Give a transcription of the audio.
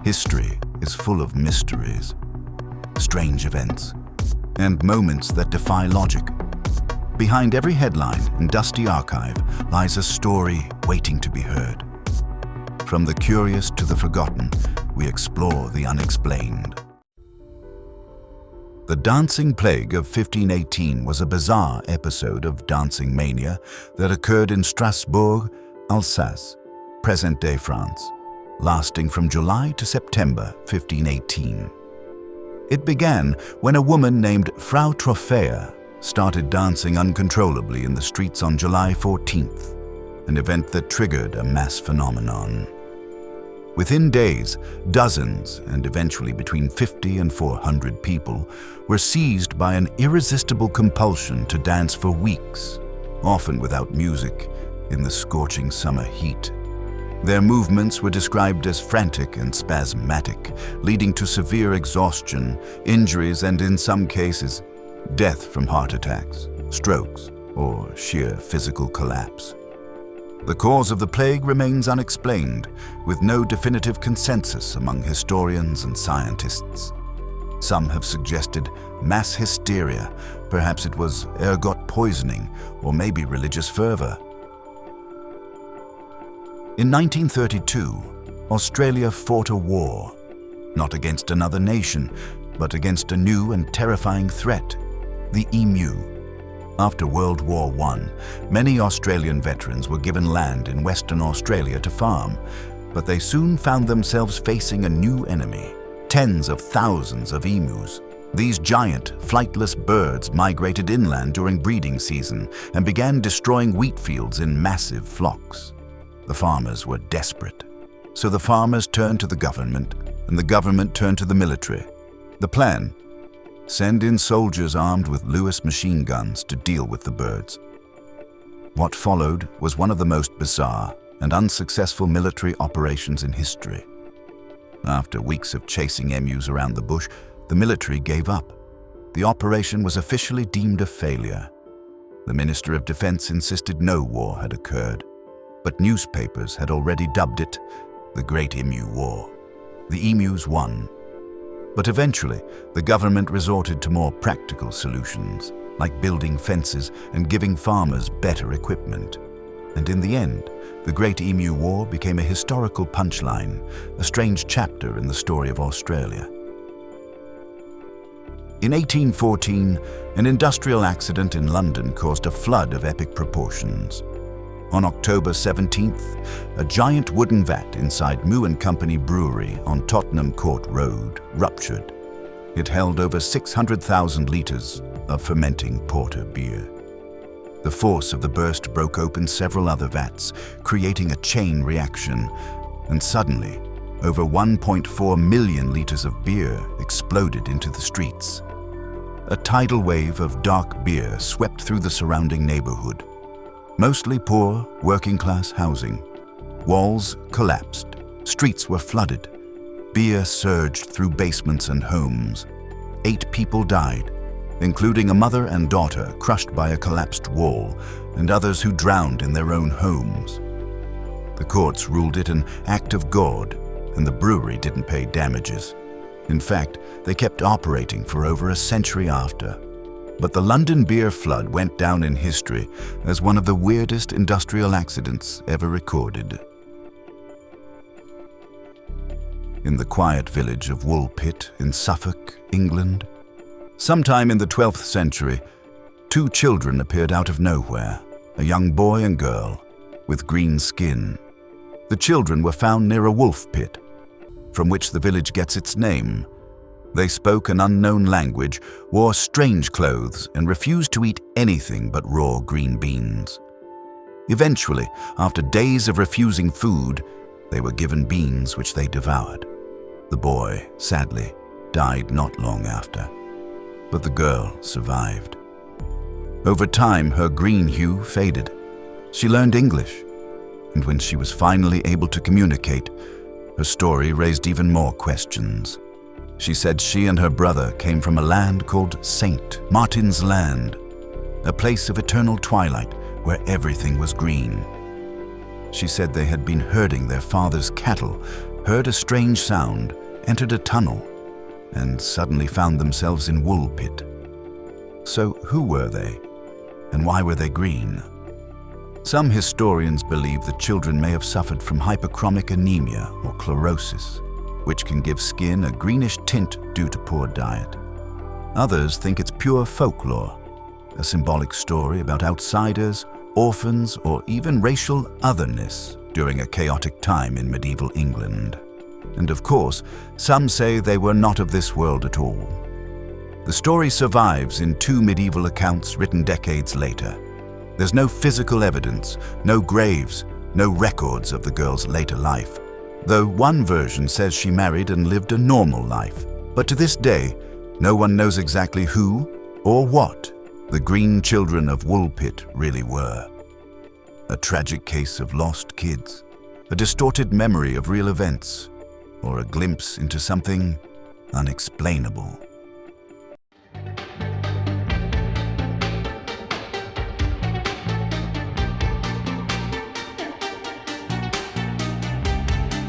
History is full of mysteries, strange events, and moments that defy logic. Behind every headline and dusty archive lies a story waiting to be heard. From the curious to the forgotten, we explore the unexplained. The Dancing Plague of 1518 was a bizarre episode of dancing mania that occurred in Strasbourg, Alsace, present-day France, lasting from July to September 1518. It began when a woman named Frau Troffea started dancing uncontrollably in the streets on July 14th, an event that triggered a mass phenomenon. Within days, dozens, and eventually between 50 and 400 people, were seized by an irresistible compulsion to dance for weeks, often without music, in the scorching summer heat. Their movements were described as frantic and spasmodic, leading to severe exhaustion, injuries, and in some cases, death from heart attacks, strokes, or sheer physical collapse. The cause of the plague remains unexplained, with no definitive consensus among historians and scientists. Some have suggested mass hysteria, perhaps it was ergot poisoning, or maybe religious fervor. In 1932, Australia fought a war, not against another nation, but against a new and terrifying threat, the emu. After World War I, many Australian veterans were given land in Western Australia to farm, but they soon found themselves facing a new enemy, tens of thousands of emus. These giant, flightless birds migrated inland during breeding season and began destroying wheat fields in massive flocks. The farmers were desperate, so the farmers turned to the government, and the government turned to the military. The plan? Send in soldiers armed with Lewis machine guns to deal with the birds. What followed was one of the most bizarre and unsuccessful military operations in history. After weeks of chasing emus around the bush, the military gave up. The operation was officially deemed a failure. The Minister of Defense insisted no war had occurred, but newspapers had already dubbed it the Great Emu War. The emus won. But eventually, the government resorted to more practical solutions, like building fences and giving farmers better equipment. And in the end, the Great Emu War became a historical punchline, a strange chapter in the story of Australia. In 1814, an industrial accident in London caused a flood of epic proportions. On October 17th, a giant wooden vat inside Moo & Company Brewery on Tottenham Court Road ruptured. It held over 600,000 litres of fermenting porter beer. The force of the burst broke open several other vats, creating a chain reaction, and suddenly, over 1.4 million litres of beer exploded into the streets. A tidal wave of dark beer swept through the surrounding neighbourhood. Mostly poor, working-class housing. Walls collapsed. Streets were flooded. Beer surged through basements and homes. 8 people died, including a mother and daughter crushed by a collapsed wall, and others who drowned in their own homes. The courts ruled it an act of God, and the brewery didn't pay damages. In fact, they kept operating for over a century after. But the London beer flood went down in history as one of the weirdest industrial accidents ever recorded. In the quiet village of Woolpit in Suffolk, England, sometime in the 12th century, 2 children appeared out of nowhere, a young boy and girl, with green skin. The children were found near a wolf pit, from which the village gets its name. They spoke an unknown language, wore strange clothes, and refused to eat anything but raw green beans. Eventually, after days of refusing food, they were given beans which they devoured. The boy, sadly, died not long after, but the girl survived. Over time, her green hue faded. She learned English, and when she was finally able to communicate, her story raised even more questions. She said she and her brother came from a land called St. Martin's Land, a place of eternal twilight where everything was green. She said they had been herding their father's cattle heard a strange sound, entered a tunnel, and suddenly found themselves in Woolpit. So who were they, and why were they green? Some historians believe the children may have suffered from hyperchromic anemia or chlorosis, which can give skin a greenish tint due to poor diet. Others think it's pure folklore, a symbolic story about outsiders, orphans, or even racial otherness during a chaotic time in medieval England. And of course, some say they were not of this world at all. The story survives in 2 medieval accounts written decades later. There's no physical evidence, no graves, no records of the girl's later life, though one version says she married and lived a normal life. But to this day, no one knows exactly who or what the green children of Woolpit really were. A tragic case of lost kids, a distorted memory of real events, or a glimpse into something unexplainable.